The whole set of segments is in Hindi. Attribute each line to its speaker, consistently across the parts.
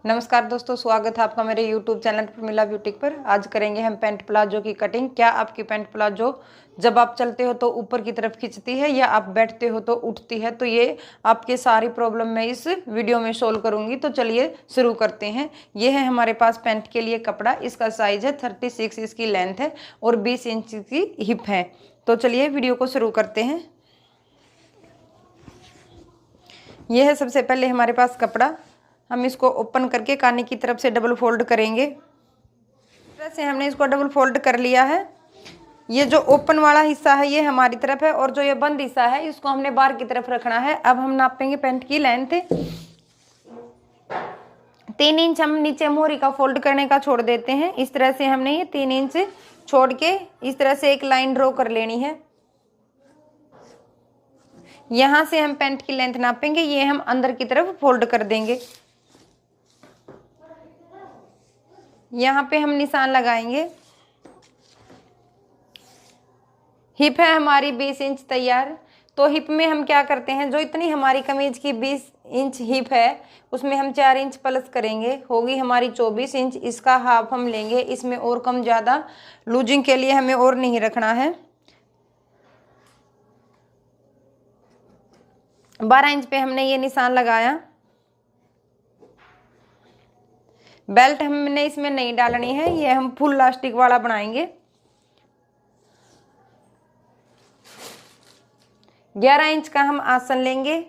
Speaker 1: नमस्कार दोस्तों, स्वागत है आपका मेरे YouTube चैनल प्रमिला ब्यूटीक पर। आज करेंगे हम पैंट प्लाजो की कटिंग। क्या आपकी पैंट प्लाजो जब आप चलते हो तो ऊपर की तरफ खिंचती है या आप बैठते हो तो उठती है? तो ये आपके सारी प्रॉब्लम मैं इस वीडियो में सोल्व करूंगी। तो चलिए शुरू करते हैं। ये है हमारे पास पैंट के लिए कपड़ा। इसका साइज है 36, इसकी लेंथ है और 20 इंच की हिप है। तो चलिए वीडियो को शुरू करते हैं। यह है सबसे पहले हमारे पास कपड़ा। हम इसको ओपन करके कानी की तरफ से डबल फोल्ड करेंगे। इस तरह से हमने इसको डबल फोल्ड कर लिया है। ये जो ओपन वाला हिस्सा है ये हमारी तरफ है और जो ये बंद हिस्सा है इसको हमने बाहर की तरफ रखना है। अब हम नापेंगे पैंट की लेंथ। 3 इंच हम नीचे मोहरी का फोल्ड करने का छोड़ देते हैं। इस तरह से हमने ये 3 इंच छोड़ के इस तरह से एक लाइन ड्रॉ कर लेनी है। यहां से हम पैंट की लेंथ नापेंगे। ये हम अंदर की तरफ फोल्ड कर देंगे। यहाँ पे हम निशान लगाएंगे। हिप है हमारी 20 इंच तैयार। तो हिप में हम क्या करते हैं, जो इतनी हमारी कमीज की 20 इंच हिप है उसमें हम 4 इंच प्लस करेंगे, होगी हमारी 24 इंच। इसका हाफ हम लेंगे। इसमें और कम ज़्यादा लूजिंग के लिए हमें और नहीं रखना है। 12 इंच पे हमने ये निशान लगाया। बेल्ट हमने इसमें नहीं डालनी है, ये हम फुल लास्टिक वाला बनाएंगे। 11 इंच का हम आसन लेंगे।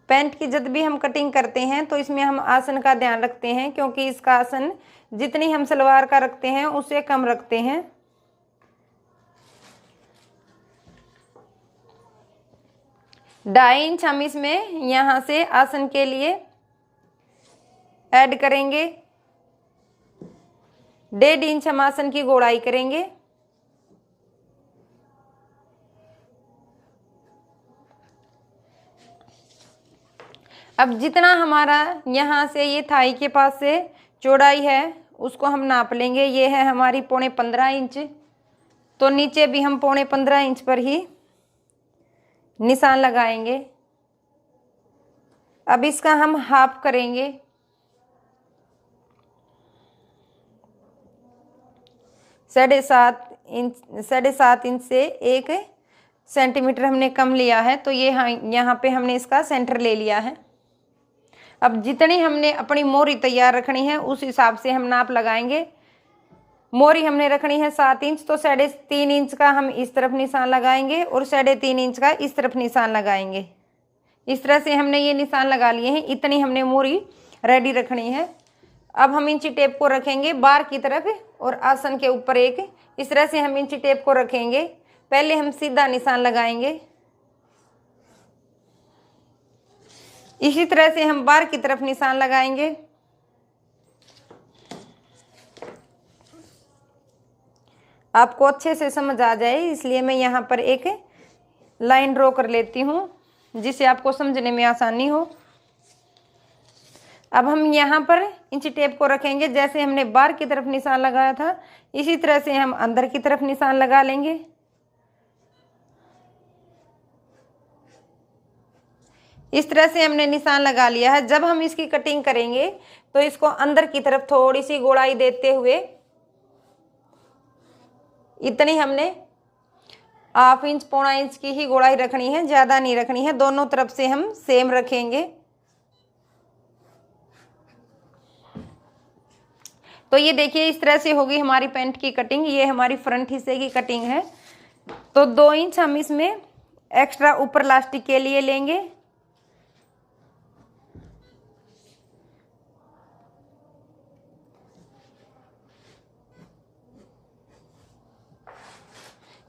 Speaker 1: पैंट की जब भी हम कटिंग करते हैं तो इसमें हम आसन का ध्यान रखते हैं, क्योंकि इसका आसन जितनी हम सलवार का रखते हैं उससे कम रखते हैं। ढाई इंच हम इसमें यहाँ से आसन के लिए ऐड करेंगे। 1.5 इंच हम आसन की गोलाई करेंगे। अब जितना हमारा यहाँ से ये थाई के पास से चौड़ाई है उसको हम नाप लेंगे। ये है हमारी 15.25 इंच। तो नीचे भी हम 15.25 इंच पर ही निशान लगाएंगे। अब इसका हम हाफ करेंगे। 7.5 इंच से 1 सेंटीमीटर हमने कम लिया है। तो ये यहाँ पे हमने इसका सेंटर ले लिया है। अब जितनी हमने अपनी मोहरी तैयार रखनी है उस हिसाब से हम नाप लगाएंगे। मोहरी हमने रखनी है 7 इंच, तो 3.5 इंच का हम इस तरफ निशान लगाएंगे और 3.5 इंच का इस तरफ निशान लगाएंगे। इस तरह से हमने ये निशान लगा लिए हैं। इतनी हमने मोहरी रेडी रखनी है। अब हम इंची टेप को रखेंगे बाहर की तरफ और आसन के ऊपर एक इस तरह से हम इंची टेप को रखेंगे। पहले हम सीधा निशान लगाएंगे। इसी तरह से हम बाहर की तरफ निशान लगाएंगे। आपको अच्छे से समझ आ जाए इसलिए मैं यहाँ पर एक लाइन ड्रॉ कर लेती हूँ जिससे आपको समझने में आसानी हो। अब हम यहाँ पर इंची टेप को रखेंगे। जैसे हमने बाहर की तरफ निशान लगाया था इसी तरह से हम अंदर की तरफ निशान लगा लेंगे। इस तरह से हमने निशान लगा लिया है। जब हम इसकी कटिंग करेंगे तो इसको अंदर की तरफ थोड़ी सी गोलाई देते हुए इतनी हमने 1/2 इंच 1.25 इंच की ही गोलाई रखनी है, ज़्यादा नहीं रखनी है। दोनों तरफ से हम सेम रखेंगे। तो ये देखिए इस तरह से होगी हमारी पैंट की कटिंग। ये हमारी फ्रंट हिस्से की कटिंग है। तो 2 इंच हम इसमें एक्स्ट्रा ऊपर लास्टिक के लिए लेंगे।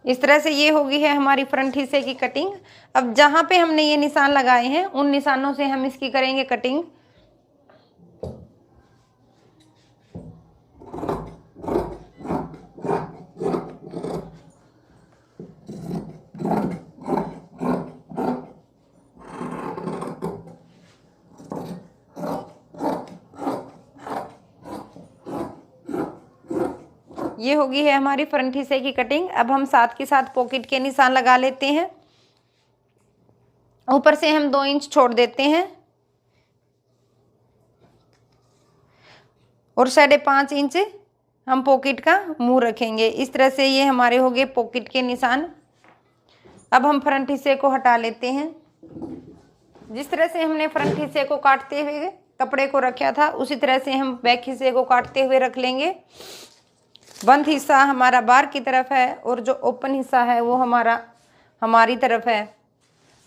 Speaker 1: इस तरह से ये होगी है हमारी फ्रंट हिस्से की कटिंग। अब जहाँ पे हमने ये निशान लगाए हैं उन निशानों से हम इसकी करेंगे कटिंग। ये होगी है हमारी फ्रंट हिस्से की कटिंग। अब हम साथ के साथ पॉकेट के निशान लगा लेते हैं। ऊपर से हम 2 इंच छोड़ देते हैं। और 5.5 इंच हम पॉकेट का मुंह रखेंगे। इस तरह से ये हमारे हो गए पॉकेट के निशान। अब हम फ्रंट हिस्से को हटा लेते हैं। जिस तरह से हमने फ्रंट हिस्से को काटते हुए कपड़े को रखा था उसी तरह से हम बैक हिस्से को काटते हुए रख लेंगे। बंद हिस्सा हमारा बाहर की तरफ है और जो ओपन हिस्सा है वो हमारी तरफ है।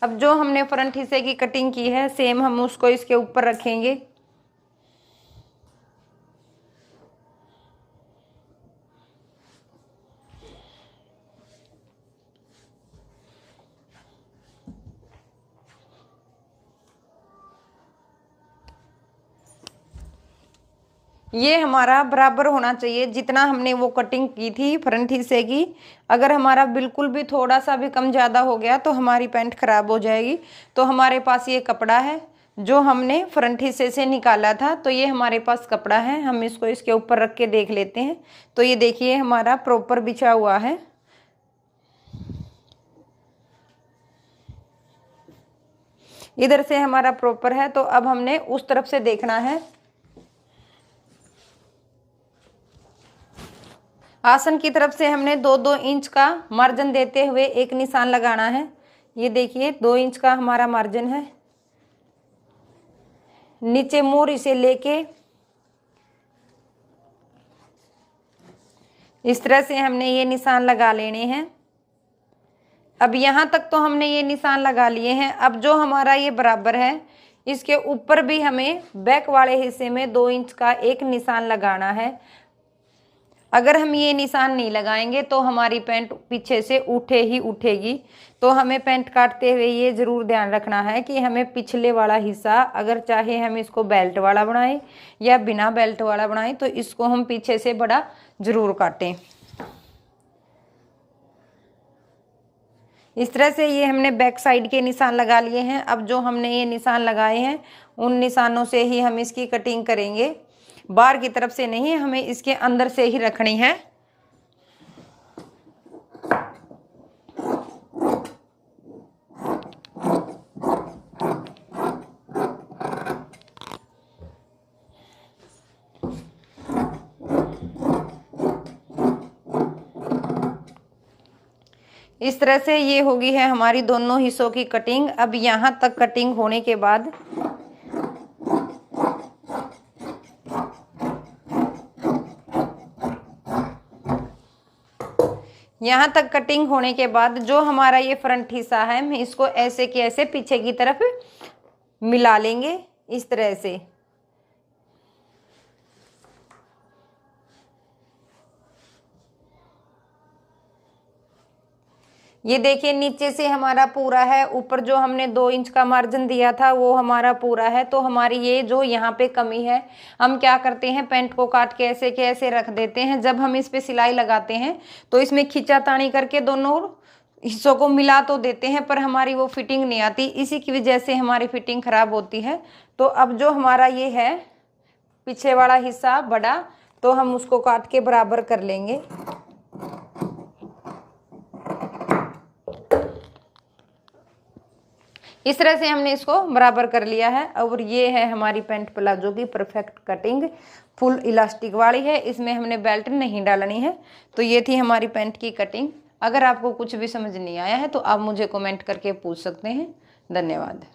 Speaker 1: अब जो हमने फ्रंट हिस्से की कटिंग की है सेम हम उसको इसके ऊपर रखेंगे। ये हमारा बराबर होना चाहिए जितना हमने वो कटिंग की थी फ्रंट हिस्से की। अगर हमारा बिल्कुल भी थोड़ा सा भी कम ज़्यादा हो गया तो हमारी पैंट खराब हो जाएगी। तो हमारे पास ये कपड़ा है जो हमने फ्रंट हिस्से से निकाला था, तो ये हमारे पास कपड़ा है। हम इसको इसके ऊपर रख के देख लेते हैं। तो ये देखिए हमारा प्रॉपर बिछा हुआ है। इधर से हमारा प्रॉपर है। तो अब हमने उस तरफ से देखना है। आसन की तरफ से हमने 2-2 इंच का मार्जिन देते हुए एक निशान लगाना है। ये देखिए 2 इंच का हमारा मार्जिन है। नीचे मोरी से लेके इस तरह से हमने ये निशान लगा लेने हैं। अब यहाँ तक तो हमने ये निशान लगा लिए हैं। अब जो हमारा ये बराबर है इसके ऊपर भी हमें बैक वाले हिस्से में 2 इंच का एक निशान लगाना है। अगर हम ये निशान नहीं लगाएंगे तो हमारी पैंट पीछे से उठे ही उठेगी। तो हमें पैंट काटते हुए ये ज़रूर ध्यान रखना है कि हमें पिछले वाला हिस्सा, अगर चाहे हम इसको बेल्ट वाला बनाएं या बिना बेल्ट वाला बनाएं, तो इसको हम पीछे से बड़ा ज़रूर काटें। इस तरह से ये हमने बैक साइड के निशान लगा लिए हैं। अब जो हमने ये निशान लगाए हैं उन निशानों से ही हम इसकी कटिंग करेंगे। बाहर की तरफ से नहीं, हमें इसके अंदर से ही रखनी है। इस तरह से ये होगी है हमारी दोनों हिस्सों की कटिंग। अब यहाँ तक कटिंग होने के बाद यहाँ तक कटिंग होने के बाद जो हमारा ये फ्रंट हिस्सा है हम इसको ऐसे के ऐसे पीछे की तरफ मिला लेंगे इस तरह से। ये देखिए नीचे से हमारा पूरा है, ऊपर जो हमने 2 इंच का मार्जिन दिया था वो हमारा पूरा है। तो हमारी ये जो यहाँ पे कमी है हम क्या करते हैं, पैंट को काट के ऐसे रख देते हैं। जब हम इस पे सिलाई लगाते हैं तो इसमें खींचातानी करके दोनों हिस्सों को मिला तो देते हैं पर हमारी वो फिटिंग नहीं आती। इसी की वजह से हमारी फिटिंग खराब होती है। तो अब जो हमारा ये है पीछे वाला हिस्सा बड़ा, तो हम उसको काट के बराबर कर लेंगे। इस तरह से हमने इसको बराबर कर लिया है। और ये है हमारी पैंट प्लाजो की परफेक्ट कटिंग, फुल इलास्टिक वाली है। इसमें हमने बेल्ट नहीं डालनी है। तो ये थी हमारी पैंट की कटिंग। अगर आपको कुछ भी समझ नहीं आया है तो आप मुझे कमेंट करके पूछ सकते हैं। धन्यवाद।